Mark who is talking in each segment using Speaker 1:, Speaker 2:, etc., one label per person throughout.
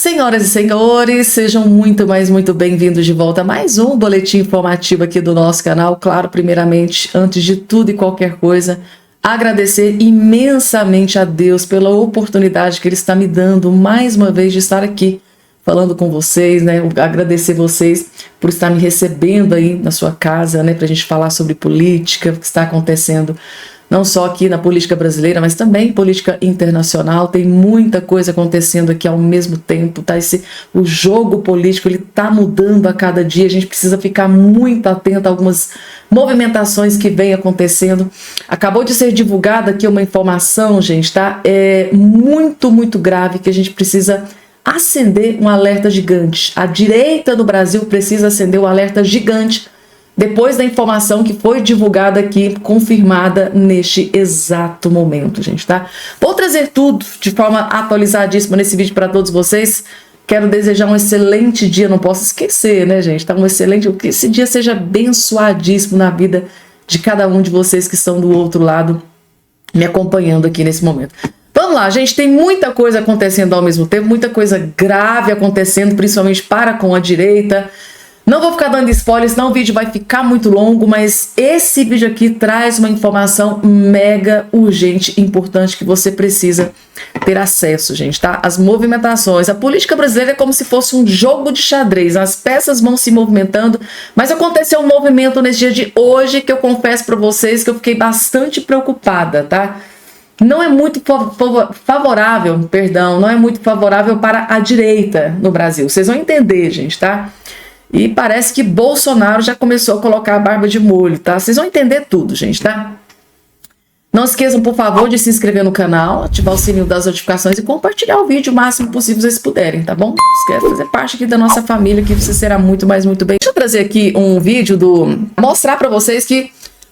Speaker 1: Senhoras e senhores, sejam muito bem-vindos de volta a mais um boletim informativo aqui do nosso canal. Claro, primeiramente, antes de tudo e qualquer coisa, agradecer imensamente a Deus pela oportunidade que Ele está me dando mais uma vez de estar aqui falando com vocês, né? Agradecer vocês por estar me recebendo aí na sua casa, né? Para a gente falar sobre política, o que está acontecendo não só aqui na política brasileira, mas também política internacional. Tem muita coisa acontecendo aqui ao mesmo tempo, tá? O jogo político, ele tá mudando a cada dia, a gente precisa ficar muito atento a algumas movimentações que vem acontecendo. Acabou de ser divulgada aqui uma informação, gente, tá? É muito grave, que a gente precisa acender um alerta gigante. A direita do Brasil precisa acender um alerta gigante depois da informação que foi divulgada aqui, confirmada neste exato momento, gente, tá? Vou trazer tudo de forma atualizadíssima nesse vídeo para todos vocês. Quero desejar um excelente dia, não posso esquecer, né, gente? Tá que esse dia seja abençoadíssimo na vida de cada um de vocês que estão do outro lado me acompanhando aqui nesse momento. Vamos lá, gente, tem muita coisa acontecendo ao mesmo tempo, muita coisa grave acontecendo, principalmente para com a direita. Não vou ficar dando spoilers, senão o vídeo vai ficar muito longo, mas esse vídeo aqui traz uma informação mega urgente, importante, que você precisa ter acesso, gente, tá? As movimentações, a política brasileira é como se fosse um jogo de xadrez, as peças vão se movimentando, mas aconteceu um movimento nesse dia de hoje que eu confesso pra vocês que eu fiquei bastante preocupada, tá? Não é muito favorável, não é muito favorável para a direita no Brasil, vocês vão entender, gente, tá? E parece que Bolsonaro já começou a colocar a barba de molho, tá? Vocês vão entender tudo, gente, tá? Não esqueçam, por favor, de se inscrever no canal, ativar o sininho das notificações e compartilhar o vídeo o máximo possível vocês puderem, tá bom? Esquece fazer parte aqui da nossa família, que você será muito bem. Deixa eu trazer aqui um vídeo mostrar pra vocês que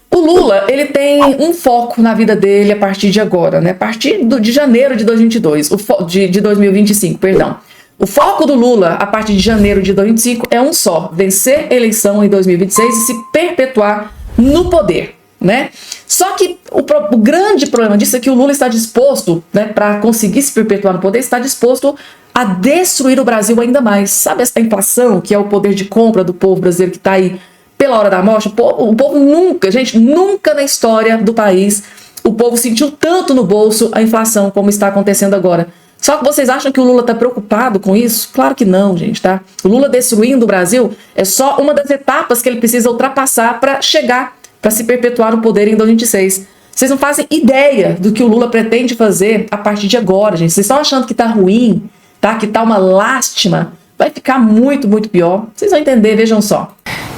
Speaker 1: o Lula, ele tem um foco na vida dele a partir de agora, né? A partir de janeiro de 2022, de 2025, perdão. O foco do Lula, a partir de janeiro de 2025, é um só: vencer a eleição em 2026 e se perpetuar no poder, né? Só que o grande problema disso é que o Lula está disposto, né, para conseguir se perpetuar no poder, está disposto a destruir o Brasil ainda mais. Sabe essa inflação, que é o poder de compra do povo brasileiro que está aí pela hora da morte? O povo nunca, gente, nunca na história do país o povo sentiu tanto no bolso a inflação como está acontecendo agora. Só que vocês acham que o Lula está preocupado com isso? Claro que não, gente, tá? O Lula destruindo o Brasil é só uma das etapas que ele precisa ultrapassar para chegar, para se perpetuar no poder em 2026. Vocês não fazem ideia do que o Lula pretende fazer a partir de agora, gente. Vocês estão achando que tá ruim, tá? Que tá uma lástima. Vai ficar muito pior. Vocês vão entender, vejam só.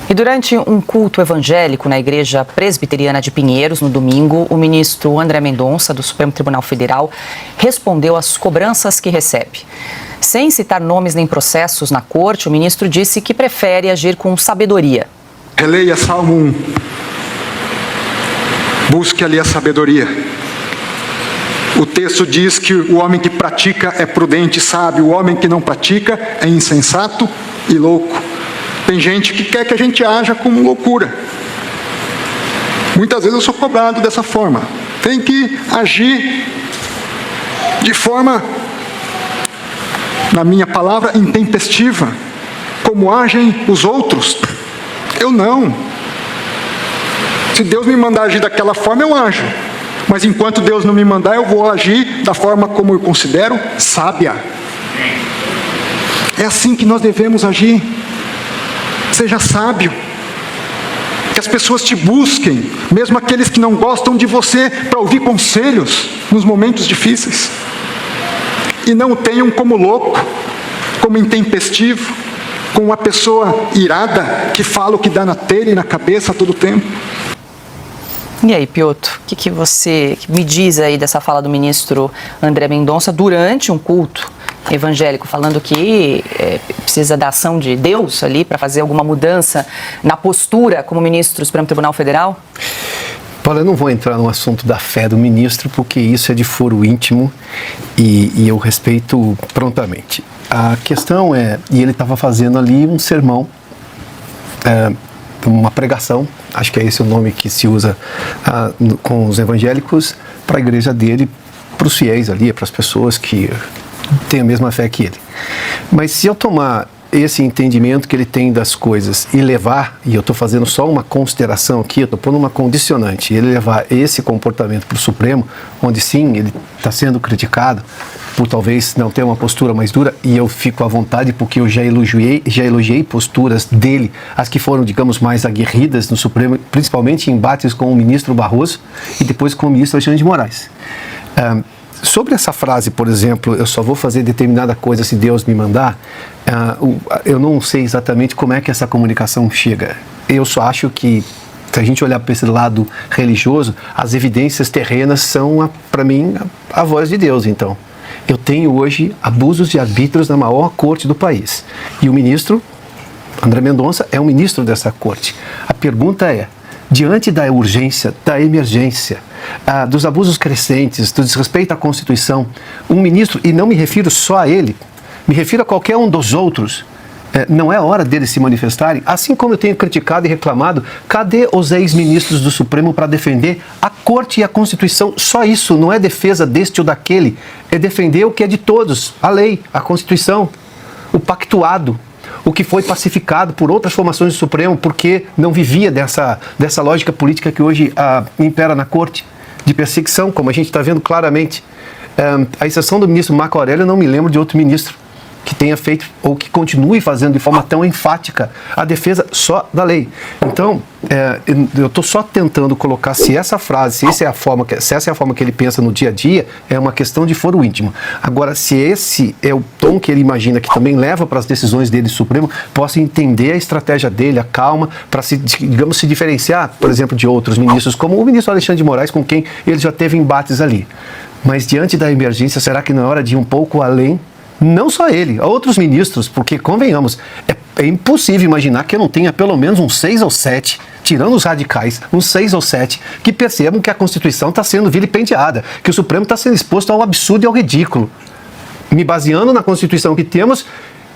Speaker 2: E durante um culto evangélico na Igreja Presbiteriana de Pinheiros, no domingo, o ministro André Mendonça, do Supremo Tribunal Federal, respondeu às cobranças que recebe. Sem citar nomes nem processos na corte, o ministro disse que prefere agir com sabedoria.
Speaker 3: Releia Salmo 1. Busque ali a sabedoria. O texto diz que o homem que pratica é prudente e sábio, o homem que não pratica é insensato e louco. Tem gente que quer que a gente haja como loucura. Muitas vezes eu sou cobrado dessa forma. Tem que agir de forma, na minha palavra, intempestiva, como agem os outros. Eu não. Se Deus me mandar agir daquela forma, eu ajo. Mas enquanto Deus não me mandar, eu vou agir da forma como eu considero sábia. É assim que nós devemos agir. Seja sábio, que as pessoas te busquem, mesmo aqueles que não gostam de você, para ouvir conselhos nos momentos difíceis. E não o tenham como louco, como intempestivo, como uma pessoa irada, que fala o que dá na telha e na cabeça a todo tempo.
Speaker 2: E aí, Piotr, o que você me diz aí dessa fala do ministro André Mendonça durante um culto evangélico, falando que precisa da ação de Deus ali para fazer alguma mudança na postura como ministro do Supremo Tribunal Federal?
Speaker 4: Olha, eu não vou entrar no assunto da fé do ministro, porque isso é de foro íntimo e eu respeito prontamente. A questão é, e ele estava fazendo ali um sermão, uma pregação, acho que é esse o nome que se usa com os evangélicos, para a igreja dele, para os fiéis ali, para as pessoas que tenho a mesma fé que ele. Mas se eu tomar esse entendimento que ele tem das coisas e levar, e eu estou fazendo só uma consideração aqui, eu estou pondo uma condicionante, ele levar esse comportamento para o Supremo, onde sim, ele está sendo criticado por talvez não ter uma postura mais dura, e eu fico à vontade porque eu já elogiei posturas dele, as que foram, digamos, mais aguerridas no Supremo, principalmente em embates com o ministro Barroso e depois com o ministro Alexandre de Moraes. Sobre essa frase, por exemplo, eu só vou fazer determinada coisa se Deus me mandar, eu não sei exatamente como é que essa comunicação chega. Eu só acho que, se a gente olhar para esse lado religioso, as evidências terrenas são, para mim, a voz de Deus, então. Eu tenho hoje abusos de arbítrios na maior corte do país. E o ministro, André Mendonça, é o ministro dessa corte. A pergunta é, diante da urgência, da emergência, dos abusos crescentes, do desrespeito à Constituição, um ministro, e não me refiro só a ele, me refiro a qualquer um dos outros, não é hora deles se manifestarem? Assim como eu tenho criticado e reclamado, cadê os ex-ministros do Supremo para defender a Corte e a Constituição? Só isso, não é defesa deste ou daquele, é defender o que é de todos, a lei, a Constituição, o pactuado, o que foi pacificado por outras formações do Supremo, porque não vivia dessa lógica política que hoje impera na Corte, de perseguição, como a gente está vendo claramente. A exceção do ministro Marco Aurélio, eu não me lembro de outro ministro que tenha feito ou que continue fazendo de forma tão enfática a defesa só da lei. Então, eu estou só tentando colocar se essa frase, se essa é a forma que ele pensa no dia a dia, é uma questão de foro íntimo. Agora, se esse é o tom que ele imagina que também leva para as decisões dele Supremo, posso entender a estratégia dele, a calma, para se diferenciar, por exemplo, de outros ministros, como o ministro Alexandre de Moraes, com quem ele já teve embates ali. Mas diante da emergência, será que não é hora de ir um pouco além? Não só ele, outros ministros, porque, convenhamos, é impossível imaginar que eu não tenha pelo menos uns 6 ou 7, tirando os radicais, uns 6 ou 7, que percebam que a Constituição está sendo vilipendiada, que o Supremo está sendo exposto ao absurdo e ao ridículo. Me baseando na Constituição que temos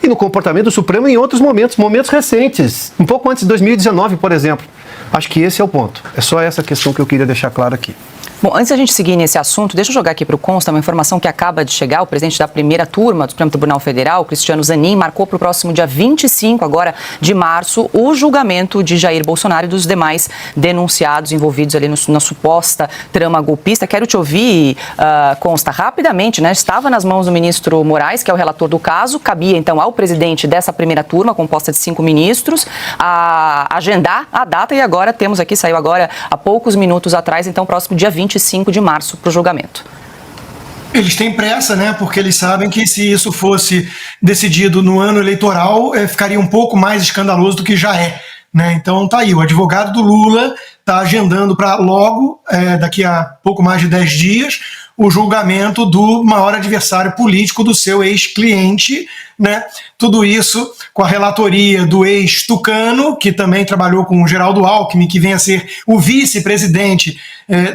Speaker 4: e no comportamento do Supremo em outros momentos recentes, um pouco antes de 2019, por exemplo. Acho que esse é o ponto. É só essa questão que eu queria deixar claro aqui.
Speaker 2: Bom, antes da gente seguir nesse assunto, deixa eu jogar aqui para o Consta uma informação que acaba de chegar. O presidente da primeira turma do Supremo Tribunal Federal, Cristiano Zanin, marcou para o próximo dia 25 agora de março o julgamento de Jair Bolsonaro e dos demais denunciados envolvidos ali na suposta trama golpista. Quero te ouvir, Consta, rapidamente, né? Estava nas mãos do ministro Moraes, que é o relator do caso, cabia então ao presidente dessa primeira turma, composta de 5 ministros, agendar a data e agora temos aqui, saiu agora há poucos minutos atrás, então próximo dia 25 de março para o julgamento.
Speaker 5: Eles têm pressa, né? Porque eles sabem que se isso fosse decidido no ano eleitoral, ficaria um pouco mais escandaloso do que já é, né? Então tá aí, o advogado do Lula está agendando para logo, daqui a pouco mais de 10 dias, o julgamento do maior adversário político do seu ex-cliente, né? Tudo isso com a relatoria do ex-Tucano, que também trabalhou com o Geraldo Alckmin, que vem a ser o vice-presidente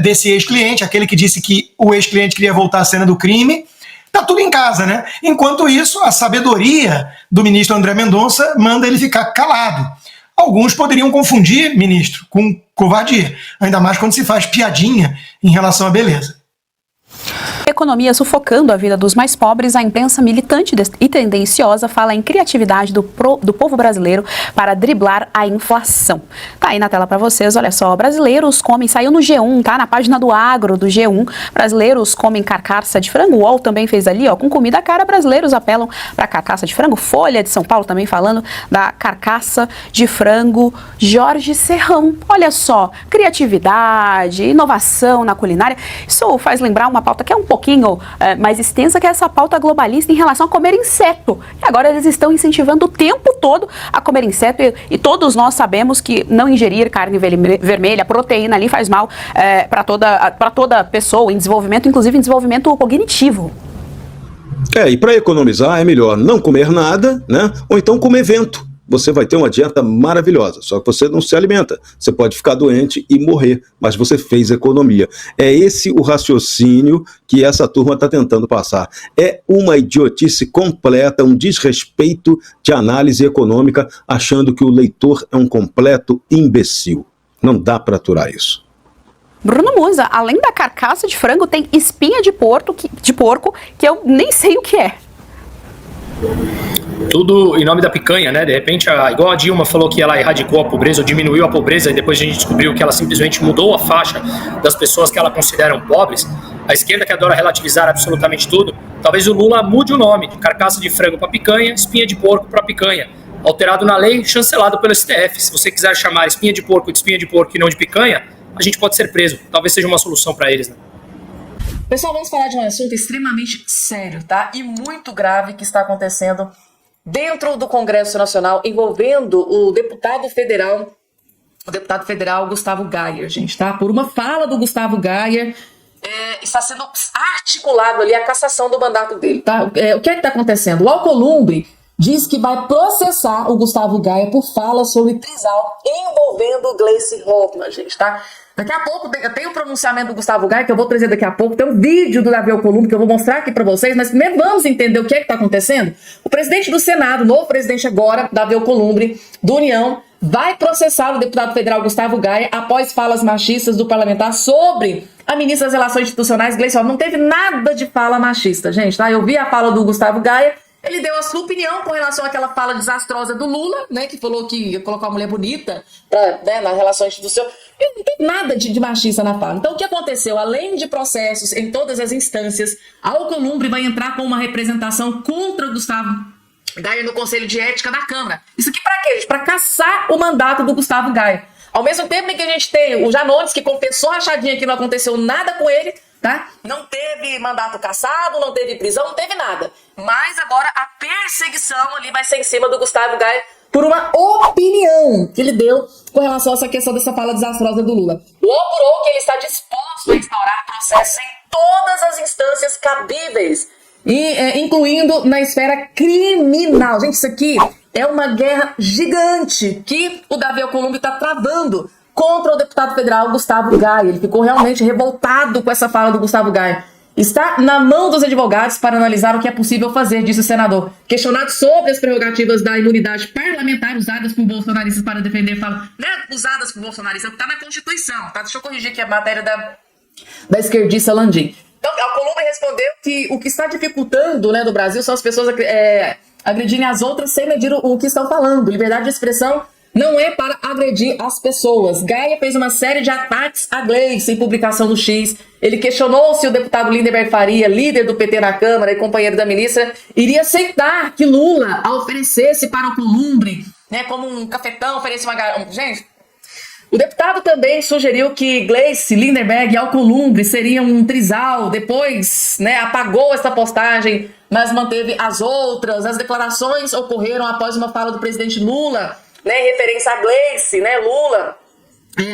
Speaker 5: desse ex-cliente, aquele que disse que o ex-cliente queria voltar à cena do crime. Tá tudo em casa, né? Enquanto isso, a sabedoria do ministro André Mendonça manda ele ficar calado. Alguns poderiam confundir, ministro, com covardia, ainda mais quando se faz piadinha em relação à beleza.
Speaker 6: Economia sufocando a vida dos mais pobres, a imprensa militante e tendenciosa fala em criatividade do povo brasileiro para driblar a inflação. Tá aí na tela para vocês, olha só, brasileiros comem, saiu no G1, tá? Na página do Agro, do G1, brasileiros comem carcaça de frango, o UOL também fez ali, ó, com comida cara, brasileiros apelam para carcaça de frango, Folha de São Paulo também falando da carcaça de frango, Jorge Serrão, olha só, criatividade, inovação na culinária, isso faz lembrar uma pauta que é um pouquinho mais extensa, que é essa pauta globalista em relação a comer inseto. E agora eles estão incentivando o tempo todo a comer inseto e todos nós sabemos que não ingerir carne vermelha, proteína ali faz mal para toda pessoa em desenvolvimento, inclusive em desenvolvimento cognitivo.
Speaker 7: E para economizar é melhor não comer nada, né? Ou então comer vento. Você vai ter uma dieta maravilhosa, só que você não se alimenta. Você pode ficar doente e morrer, mas você fez economia. É esse o raciocínio que essa turma está tentando passar. É uma idiotice completa, um desrespeito de análise econômica, achando que o leitor é um completo imbecil. Não dá para aturar isso.
Speaker 6: Bruno Musa, além da carcaça de frango, tem espinha de porco que eu nem sei o que é.
Speaker 8: Tudo em nome da picanha, né? De repente, igual a Dilma falou que ela erradicou a pobreza ou diminuiu a pobreza, e depois a gente descobriu que ela simplesmente mudou a faixa das pessoas que ela consideram pobres. A esquerda, que adora relativizar absolutamente tudo, talvez o Lula mude o nome de carcaça de frango para picanha, espinha de porco para picanha. Alterado na lei, chancelado pelo STF. Se você quiser chamar espinha de porco e não de picanha, a gente pode ser preso. Talvez seja uma solução para eles, né?
Speaker 1: Pessoal, vamos falar de um assunto extremamente sério, tá? E muito grave que está acontecendo dentro do Congresso Nacional, envolvendo o deputado federal Gustavo Gayer, gente, tá? Por uma fala do Gustavo Gayer, está sendo articulado ali a cassação do mandato dele, tá? O que é que está acontecendo? O Alcolumbre diz que vai processar o Gustavo Gayer por fala sobre trisal envolvendo Gleice Hoffmann, gente, tá? Daqui a pouco tem o pronunciamento do Gustavo Gayer, que eu vou trazer daqui a pouco, tem um vídeo do Davi Alcolumbre que eu vou mostrar aqui para vocês, mas primeiro vamos entender o que é que está acontecendo. O presidente do Senado, o novo presidente agora, Davi Alcolumbre, do União, vai processar o deputado federal Gustavo Gayer após falas machistas do parlamentar sobre a ministra das Relações Institucionais, Gleice Hoffmann. Não teve nada de fala machista, gente, tá? Eu vi a fala do Gustavo Gayer. Ele deu a sua opinião com relação àquela fala desastrosa do Lula, né, que falou que ia colocar uma mulher bonita na relação institucional. Não tem nada de machista na fala. Então, o que aconteceu? Além de processos em todas as instâncias, a Alcolumbre vai entrar com uma representação contra o Gustavo Gayer no Conselho de Ética da Câmara. Isso aqui para quê, gente? Para cassar o mandato do Gustavo Gayer. Ao mesmo tempo em que a gente tem o Janones, que confessou a rachadinha que não aconteceu nada com ele, tá? Não teve mandato cassado, não teve prisão, não teve nada. Mas agora a perseguição ali vai ser em cima do Gustavo Gayer por uma opinião que ele deu com relação a essa questão dessa fala desastrosa do Lula. O apurou que ele está disposto a instaurar processos em todas as instâncias cabíveis, incluindo na esfera criminal. Gente, isso aqui é uma guerra gigante que o Davi Alcolumbre está travando contra o deputado federal Gustavo Gayer. Ele ficou realmente revoltado com essa fala do Gustavo Gayer. Está na mão dos advogados para analisar o que é possível fazer, disse o senador. Questionado sobre as prerrogativas da imunidade parlamentar usadas por bolsonaristas para defender, fala, não é usadas por bolsonaristas, está na Constituição, tá? Deixa eu corrigir aqui a matéria da esquerdista Landim. Então, a Alcolumbre respondeu que o que está dificultando, né, no Brasil são as pessoas agredirem as outras sem medir o que estão falando. Liberdade de expressão não é para agredir as pessoas. Gayer fez uma série de ataques a Gleice em publicação do X. Ele questionou se o deputado Lindenberg Faria, líder do PT na Câmara e companheiro da ministra, iria aceitar que Lula a oferecesse para o Alcolumbre, né, como um cafetão, oferece uma... Gente, o deputado também sugeriu que Gleice, Lindenberg e Alcolumbre seriam um trisal. Depois, né, apagou essa postagem, mas manteve as outras. As declarações ocorreram após uma fala do presidente Lula, né, em referência a Gleice, né, Lula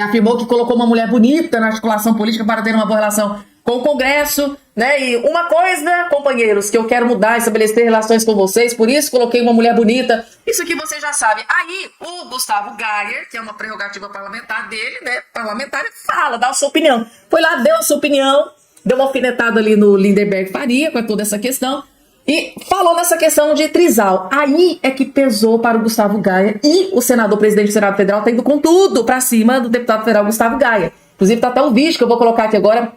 Speaker 1: afirmou que colocou uma mulher bonita na articulação política para ter uma boa relação com o Congresso, né, e uma coisa, companheiros, que eu quero mudar, estabelecer relações com vocês, por isso coloquei uma mulher bonita, isso aqui vocês já sabem. Aí, o Gustavo Gayer, que é uma prerrogativa parlamentar dele, né, parlamentar, fala, dá a sua opinião. Foi lá, deu a sua opinião, deu uma alfinetada ali no Lindenberg Faria, com toda essa questão, e falou nessa questão de trisal. Aí é que pesou para o Gustavo Gayer, e o senador, presidente do Senado Federal, tá indo com tudo para cima do deputado federal Gustavo Gayer. Inclusive tá até um vídeo que eu vou colocar aqui agora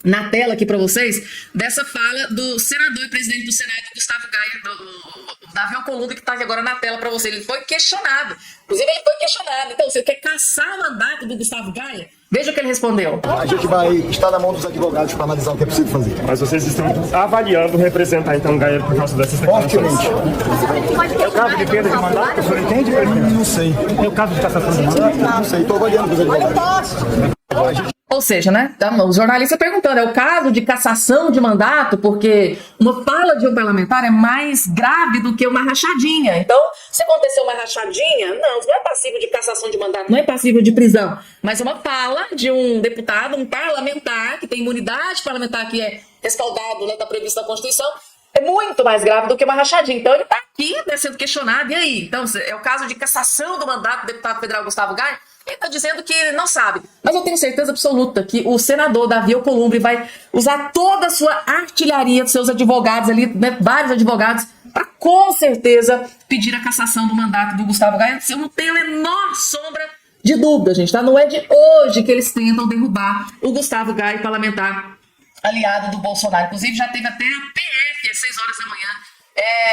Speaker 1: na tela aqui para vocês, dessa fala do senador e presidente do Senado, Gustavo Gayer, do Davi Alcolumbre, que está aqui agora na tela para vocês. Ele foi questionado. Inclusive, ele foi questionado. Então, você quer caçar o mandato do Gustavo Gayer? Veja o que ele respondeu.
Speaker 9: A gente vai estar na mão dos advogados para analisar o que é possível fazer.
Speaker 10: Mas vocês estão avaliando representar, então, Gayer por causa dessas declarações?
Speaker 9: Fortemente.
Speaker 10: É o caso de perda de mandato? O senhor entende?
Speaker 9: Não sei.
Speaker 10: É o caso de cassação de mandato?
Speaker 9: Não sei, estou avaliando com os advogados.
Speaker 1: Ou seja, né, os jornalistas perguntando, é o caso de cassação de mandato, porque uma fala de um parlamentar é mais grave do que uma rachadinha. Então, se aconteceu uma rachadinha, não é passível de cassação de mandato, não é passível de prisão. Mas uma fala de um deputado, um parlamentar, que tem imunidade parlamentar, que é respaldado, né, da prevista na Constituição, é muito mais grave do que uma rachadinha. Então, ele está aqui, né, sendo questionado. E aí? Então, é o caso de cassação do mandato do deputado federal Gustavo Gayer. Ele está dizendo que não sabe. Mas eu tenho certeza absoluta que o senador Davi Alcolumbre vai usar toda a sua artilharia dos seus advogados ali, né, vários advogados, para com certeza pedir a cassação do mandato do Gustavo Gayer. Eu não tenho a menor sombra de dúvida, gente, tá? Não é de hoje que eles tentam derrubar o Gustavo Gayer, parlamentar aliado do Bolsonaro. Inclusive, já teve até a PF às 6 horas da manhã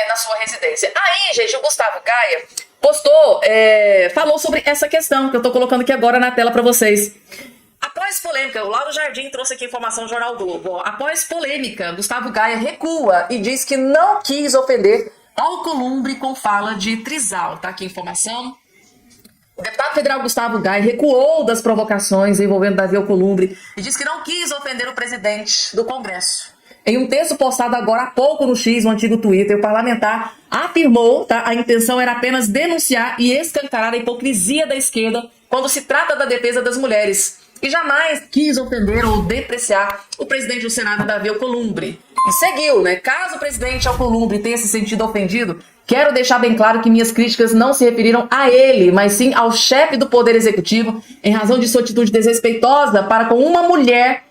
Speaker 1: na sua residência. Aí, gente, o Gustavo Gaia postou, falou sobre essa questão que eu tô colocando aqui agora na tela para vocês. Após polêmica, o Lauro Jardim trouxe aqui informação do Jornal Globo. Após polêmica, Gustavo Gaia recua e diz que não quis ofender Alcolumbre com fala de trisal. Tá aqui a informação. O deputado federal Gustavo Gaia recuou das provocações envolvendo Davi Alcolumbre e disse que não quis ofender o presidente do Congresso. Em um texto postado agora há pouco no X, no antigo Twitter, o parlamentar afirmou que a intenção era apenas denunciar e escancarar a hipocrisia da esquerda quando se trata da defesa das mulheres. E jamais quis ofender ou depreciar o presidente do Senado, Davi Alcolumbre. E seguiu, né? Caso o presidente Alcolumbre tenha se sentido ofendido, quero deixar bem claro que minhas críticas não se referiram a ele, mas sim ao chefe do Poder Executivo, em razão de sua atitude desrespeitosa para com uma mulher,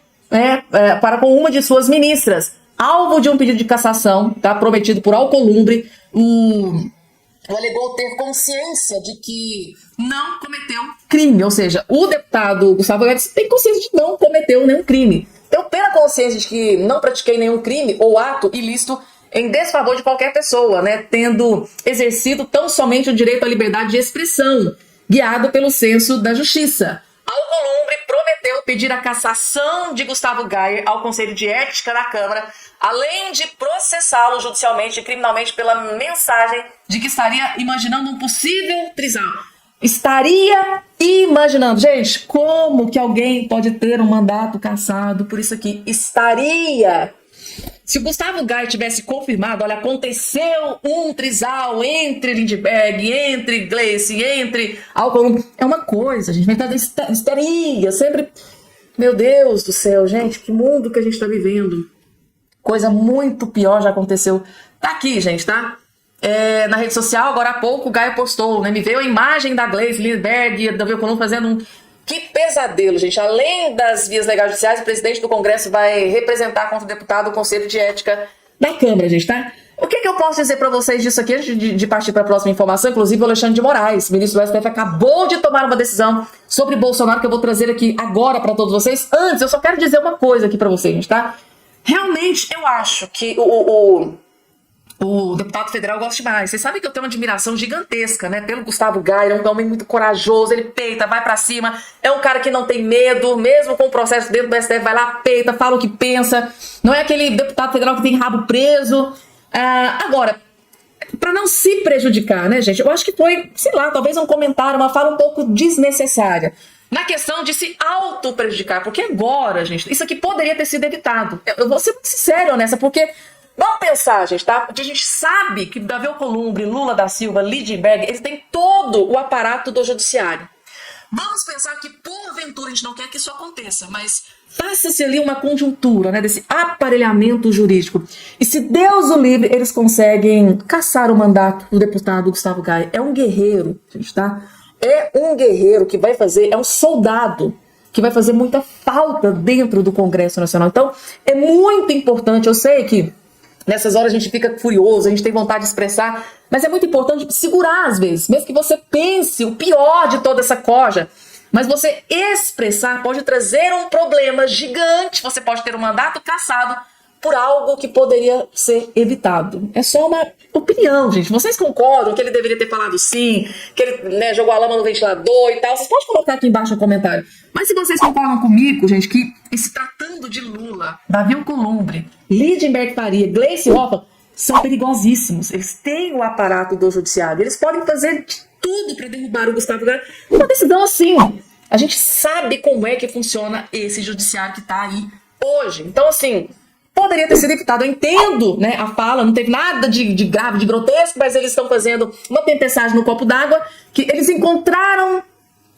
Speaker 1: para com uma de suas ministras, alvo de um pedido de cassação, tá? Prometido por Alcolumbre. O alegou ter consciência de que não cometeu crime, ou seja, o deputado Gustavo Gaia tem consciência de que não cometeu nenhum crime. Tenho plena consciência de que não pratiquei nenhum crime ou ato ilícito em desfavor de qualquer pessoa, né, tendo exercido tão somente o direito à liberdade de expressão, guiado pelo senso da justiça. Alcolumbre prometeu pedir a cassação de Gustavo Gaia ao Conselho de Ética da Câmara, além de processá-lo judicialmente e criminalmente pela mensagem de que estaria imaginando um possível trisal. Estaria imaginando. Gente, como que alguém pode ter um mandato cassado por isso aqui? Estaria. Se o Gustavo Gaia tivesse confirmado, olha, aconteceu um trisal entre Lindbergh, entre Gleice, entre Alcolumbre, é uma coisa, gente, vai estar histeria, sempre... Meu Deus do céu, gente, que mundo que a gente está vivendo. Coisa muito pior já aconteceu. Tá aqui, gente, tá? Na rede social, agora há pouco, o Gaia postou, né? Me veio a imagem da Gleice, Lindbergh e Davi Alcolumbre fazendo um... Que pesadelo, gente. Além das vias legais judiciais, o presidente do Congresso vai representar contra o deputado o Conselho de Ética da Câmara, gente, tá? O que eu posso dizer para vocês disso aqui, antes de partir para a próxima informação? Inclusive, o Alexandre de Moraes, ministro do STF, acabou de tomar uma decisão sobre Bolsonaro, que eu vou trazer aqui agora para todos vocês. Antes, eu só quero dizer uma coisa aqui para vocês, gente, tá? Realmente, eu acho que o deputado federal gosta demais. Vocês sabem que eu tenho uma admiração gigantesca, né, pelo Gustavo Gaia. É um homem muito corajoso, ele peita, vai pra cima, é um cara que não tem medo, mesmo com o processo dentro do STF, vai lá, peita, fala o que pensa, não é aquele deputado federal que tem rabo preso. Agora, pra não se prejudicar, né, gente, eu acho que foi, sei lá, talvez um comentário, uma fala um pouco desnecessária, na questão de se auto-prejudicar, porque agora, gente, isso aqui poderia ter sido evitado. Eu vou ser muito sincero nessa, porque... Vamos pensar, gente, tá? Porque a gente sabe que Davi Alcolumbre, Lula da Silva, Lindbergh, eles têm todo o aparato do judiciário. Vamos pensar que, porventura, a gente não quer que isso aconteça, mas faça-se ali uma conjuntura, né, desse aparelhamento jurídico. E se Deus o livre, eles conseguem cassar o mandato do deputado Gustavo Gaia. É um guerreiro, gente, tá? É um guerreiro que vai fazer, é um soldado que vai fazer muita falta dentro do Congresso Nacional. Então, é muito importante, eu sei que nessas horas a gente fica furioso, a gente tem vontade de expressar, mas é muito importante segurar às vezes, mesmo que você pense o pior de toda essa corja, mas você expressar pode trazer um problema gigante, você pode ter um mandato cassado por algo que poderia ser evitado. É só uma opinião, gente. Vocês concordam que ele deveria ter falado sim, que ele, né, jogou a lama no ventilador e tal? Vocês podem colocar aqui embaixo no comentário. Mas se vocês concordam comigo, gente, que se tratando de Lula, Davi Alcolumbre, Lindbergh Faria, Gleice Hoffmann, são perigosíssimos. Eles têm o aparato do judiciário. Eles podem fazer de tudo para derrubar o Gustavo Gaia. Uma decisão assim. A gente sabe como é que funciona esse judiciário que está aí hoje. Então, assim... Poderia ter sido evitado. Eu entendo, né, a fala, não teve nada de grave, de grotesco, mas eles estão fazendo uma tempestade no copo d'água, que eles encontraram,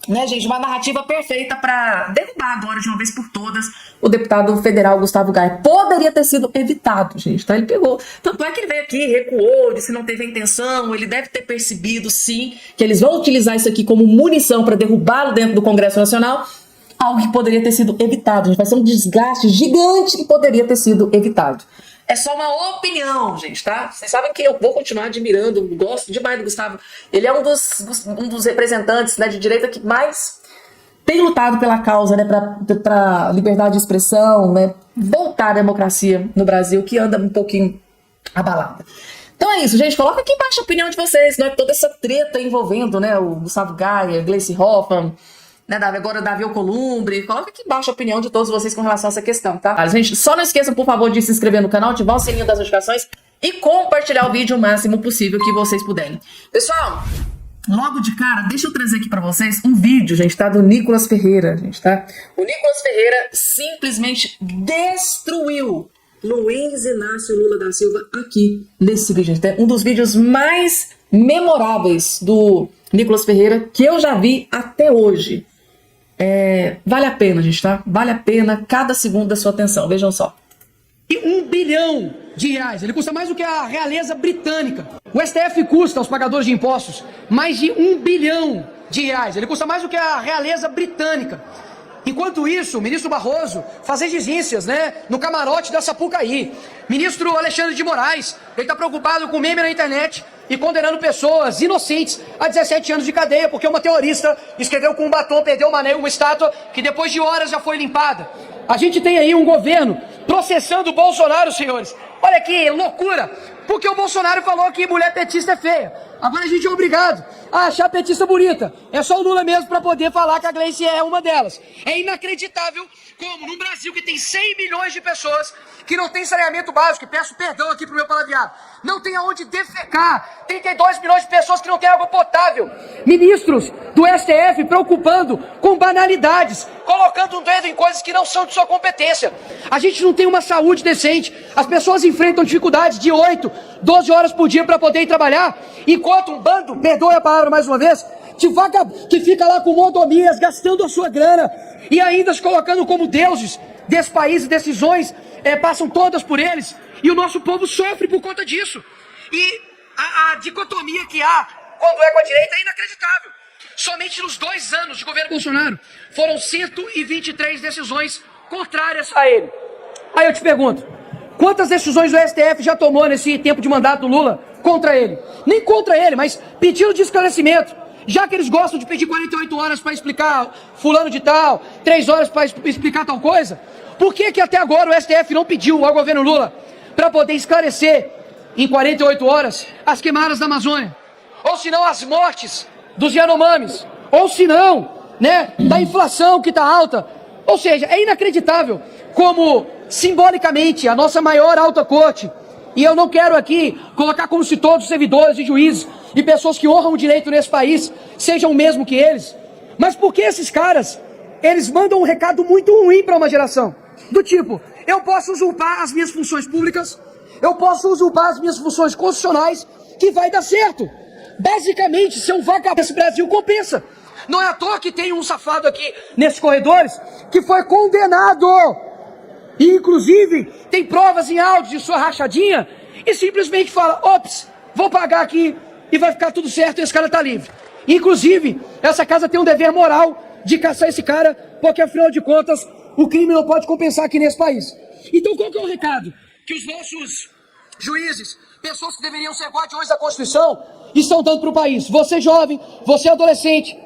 Speaker 1: né, gente, uma narrativa perfeita para derrubar agora, de uma vez por todas, o deputado federal Gustavo Gaia. Poderia ter sido evitado, gente, tá? Ele pegou. Tanto é que ele veio aqui, recuou, disse que não teve a intenção, ele deve ter percebido, sim, que eles vão utilizar isso aqui como munição para derrubá-lo dentro do Congresso Nacional. Algo que poderia ter sido evitado. Gente, vai ser um desgaste gigante que poderia ter sido evitado. É só uma opinião, gente, tá? Vocês sabem que eu vou continuar admirando, gosto demais do Gustavo. Ele é um dos representantes, né, de direita que mais tem lutado pela causa, né, para liberdade de expressão, né, voltar à democracia no Brasil, que anda um pouquinho abalada. Então é isso, gente. Coloca aqui embaixo a opinião de vocês, né? Toda essa treta envolvendo, né, o Gustavo Gaia, Gleice Hoffmann, né, agora o Davi Alcolumbre. Coloca aqui embaixo a opinião de todos vocês com relação a essa questão, tá? Gente, só não esqueçam, por favor, de se inscrever no canal, ativar o sininho das notificações e compartilhar o vídeo o máximo possível que vocês puderem. Pessoal, logo de cara, deixa eu trazer aqui pra vocês um vídeo, gente, tá? Do Nicolas Ferreira, gente, tá? O Nicolas Ferreira simplesmente destruiu Luiz Inácio Lula da Silva aqui nesse vídeo, gente. É um dos vídeos mais memoráveis do Nicolas Ferreira que eu já vi até hoje. Vale a pena, gente, tá? Vale a pena cada segundo da sua atenção. Vejam só.
Speaker 11: R$1 bilhão. Ele custa mais do que a realeza britânica. O STF custa aos pagadores de impostos mais de R$1 bilhão. Ele custa mais do que a realeza britânica. Enquanto isso, o ministro Barroso faz exigências, né, no camarote da Sapucaí. Ministro Alexandre de Moraes, ele está preocupado com meme na internet e condenando pessoas inocentes a 17 anos de cadeia, porque uma terrorista escreveu com um batom, perdeu uma estátua que depois de horas já foi limpada. A gente tem aí um governo processando o Bolsonaro, senhores. Olha que loucura, porque o Bolsonaro falou que mulher petista é feia. Agora a gente é obrigado a achar a petista bonita. É só o Lula mesmo para poder falar que a Gleice é uma delas. É inacreditável como num Brasil que tem 100 milhões de pessoas que não tem saneamento básico, e peço perdão aqui pro meu palavreado, não tem aonde defecar, 32 milhões de pessoas que não têm água potável, ministros do STF preocupando com banalidades, colocando um dedo em coisas que não são de sua competência. A gente não tem uma saúde decente, as pessoas enfrentam dificuldades de 8, 12 horas por dia para poder ir trabalhar, enquanto um bando, perdoe a palavra mais uma vez, de vaca que fica lá com mordomias, gastando a sua grana e ainda se colocando como deuses desse país, decisões passam todas por eles, e o nosso povo sofre por conta disso. E a dicotomia que há quando é com a direita é inacreditável. Somente nos 2 anos de governo Bolsonaro foram 123 decisões contrárias a ele. Aí eu te pergunto, quantas decisões o STF já tomou nesse tempo de mandato do Lula contra ele? Nem contra ele, mas pedindo de esclarecimento. Já que eles gostam de pedir 48 horas para explicar fulano de tal, 3 horas para explicar tal coisa, por que até agora o STF não pediu ao governo Lula para poder esclarecer em 48 horas as queimadas da Amazônia? Ou se não, as mortes dos Yanomamis? Ou se não, né, da inflação que está alta? Ou seja, é inacreditável como simbolicamente a nossa maior alta corte, e eu não quero aqui colocar como se todos os servidores e juízes e pessoas que honram o direito nesse país sejam o mesmo que eles, mas porque esses caras, eles mandam um recado muito ruim para uma geração, do tipo, eu posso usurpar as minhas funções públicas, eu posso usurpar as minhas funções constitucionais, que vai dar certo. Basicamente, ser um vagabundo esse Brasil compensa. Não é à toa que tem um safado aqui nesses corredores que foi condenado, e inclusive tem provas em áudio de sua rachadinha, e simplesmente fala, ops, vou pagar aqui e vai ficar tudo certo e esse cara tá livre. Inclusive, essa casa tem um dever moral de caçar esse cara, porque afinal de contas, o crime não pode compensar aqui nesse país. Então qual que é o recado que os nossos juízes, pessoas que deveriam ser guardiões da Constituição, estão dando para o país? Você jovem, você adolescente,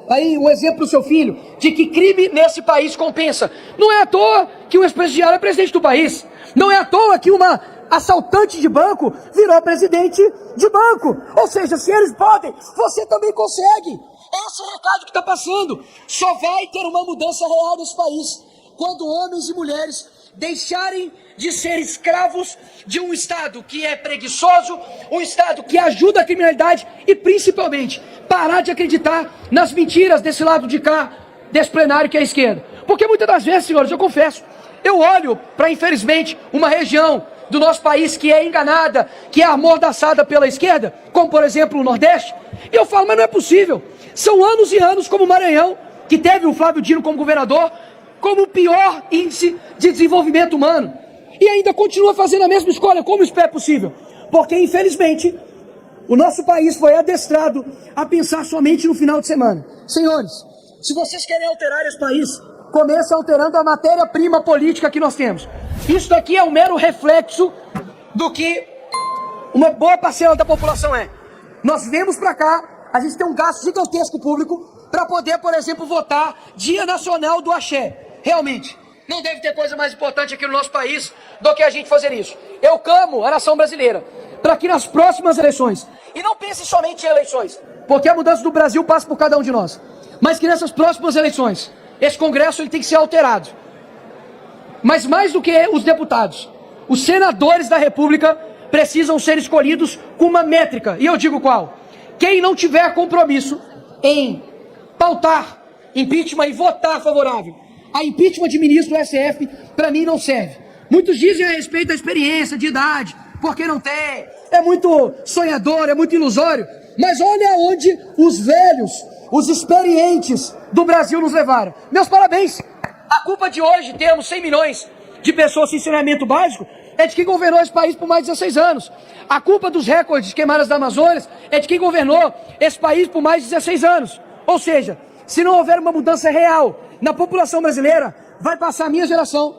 Speaker 11: aí um exemplo pro seu filho de que crime nesse país compensa. Não é à toa que um ex-presidiário é presidente do país. Não é à toa que uma assaltante de banco virou presidente de banco. Ou seja, se eles podem, você também consegue. Esse é o recado que está passando. Só vai ter uma mudança real nesse país quando homens e mulheres deixarem de ser escravos de um Estado que é preguiçoso, um Estado que ajuda a criminalidade e, principalmente, parar de acreditar nas mentiras desse lado de cá, desse plenário que é a esquerda. Porque muitas das vezes, senhores, eu confesso, eu olho para, infelizmente, uma região do nosso país que é enganada, que é amordaçada pela esquerda, como, por exemplo, o Nordeste, e eu falo, mas não é possível. São anos e anos como o Maranhão, que teve o Flávio Dino como governador, como o pior índice de desenvolvimento humano, e ainda continua fazendo a mesma escolha. Como isso é possível? Porque, infelizmente, o nosso país foi adestrado a pensar somente no final de semana. Senhores, se vocês querem alterar esse país, comece alterando a matéria-prima política que nós temos. Isso daqui é um mero reflexo do que uma boa parcela da população é. Nós viemos para cá, a gente tem um gasto gigantesco público para poder, por exemplo, votar Dia Nacional do Axé. Realmente, não deve ter coisa mais importante aqui no nosso país do que a gente fazer isso. Eu clamo a nação brasileira para que nas próximas eleições, e não pense somente em eleições, porque a mudança do Brasil passa por cada um de nós, mas que nessas próximas eleições, esse Congresso ele tem que ser alterado. Mas mais do que os deputados, os senadores da República precisam ser escolhidos com uma métrica, e eu digo qual? Quem não tiver compromisso em pautar impeachment e votar favorável a impeachment de ministro do STF, para mim não serve. Muitos dizem a respeito da experiência, de idade, porque não tem, é muito sonhador, é muito ilusório, mas olha onde os velhos, os experientes do Brasil nos levaram. Meus parabéns! A culpa de hoje termos 100 milhões de pessoas sem saneamento básico é de quem governou esse país por mais de 16 anos. A culpa dos recordes de queimadas da Amazônia é de quem governou esse país por mais de 16 anos. Ou seja, se não houver uma mudança real na população brasileira, vai passar a minha geração,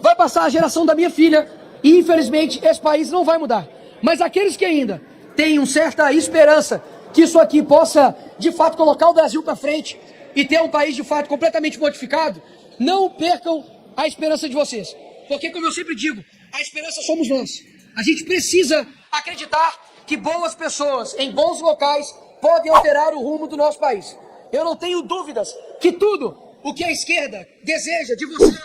Speaker 11: vai passar a geração da minha filha, e infelizmente esse país não vai mudar. Mas aqueles que ainda têm uma certa esperança que isso aqui possa, de fato, colocar o Brasil para frente e ter um país, de fato, completamente modificado, não percam a esperança de vocês. Porque, como eu sempre digo, a esperança somos nós. A gente precisa acreditar que boas pessoas em bons locais podem alterar o rumo do nosso país. Eu não tenho dúvidas que tudo o que a esquerda deseja de você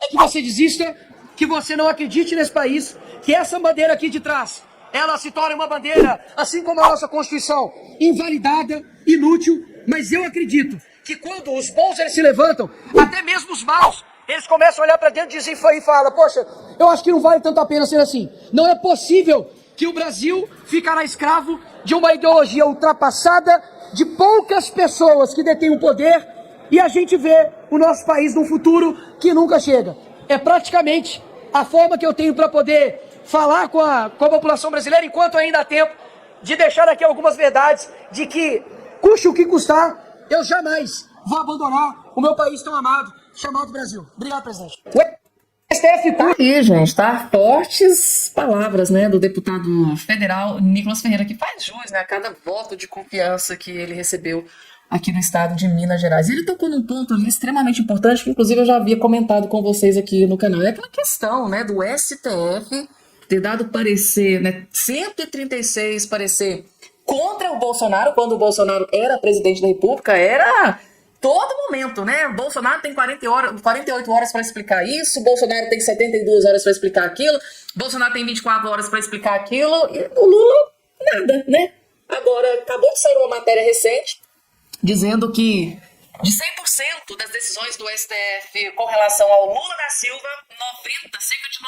Speaker 11: é que você desista, que você não acredite nesse país, que essa bandeira aqui de trás, ela se torne uma bandeira, assim como a nossa Constituição, invalidada, inútil, mas eu acredito que quando os bons eles se levantam, até mesmo os maus, eles começam a olhar para dentro e falam, poxa, eu acho que não vale tanto a pena ser assim. Não é possível que o Brasil ficará escravo de uma ideologia ultrapassada, de poucas pessoas que detêm o poder, e a gente vê o nosso país num futuro que nunca chega. É praticamente a forma que eu tenho para poder falar com a população brasileira, enquanto ainda há tempo, de deixar aqui algumas verdades, de que, custe o que custar, eu jamais vou abandonar o meu país tão amado, chamado Brasil. Obrigado, presidente. STF...
Speaker 1: Tá aí, gente, tá? Fortes palavras, né, do deputado federal Nicolas Ferreira, que faz jus, né, a cada voto de confiança que ele recebeu aqui no estado de Minas Gerais. Ele tocou num ponto ali extremamente importante, que inclusive eu já havia comentado com vocês aqui no canal. É aquela questão, né, do STF ter dado parecer, né, 136 parecer contra o Bolsonaro, quando o Bolsonaro era presidente da República, era todo momento, né? O Bolsonaro tem 48 horas para explicar isso, o Bolsonaro tem 72 horas para explicar aquilo, o Bolsonaro tem 24 horas para explicar aquilo, e o Lula, nada, né? Agora, acabou de sair uma matéria recente, dizendo que de 100% das decisões do STF com relação ao Lula da Silva, cerca de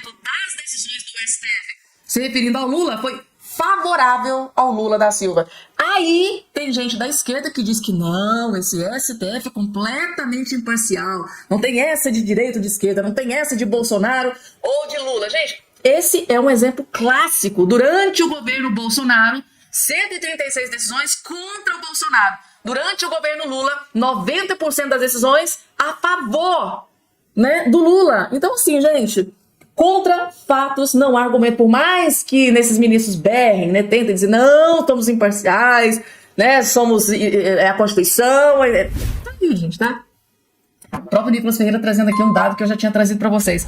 Speaker 1: 90% das decisões do STF se referindo ao Lula foi favorável ao Lula da Silva. Aí tem gente da esquerda que diz que não, esse STF é completamente imparcial, não tem essa de direita ou de esquerda, não tem essa de Bolsonaro ou de Lula. Gente, esse é um exemplo clássico. Durante o governo Bolsonaro, 136 decisões contra o Bolsonaro. Durante o governo Lula, 90% das decisões a favor, né, do Lula. Então, assim, gente, contra fatos não há argumento. Por mais que nesses ministros berrem, né, tentem dizer, não, somos imparciais, né, somos a Constituição. Tá aí, gente, tá? O próprio Nicolas Ferreira trazendo aqui um dado que eu já tinha trazido para vocês.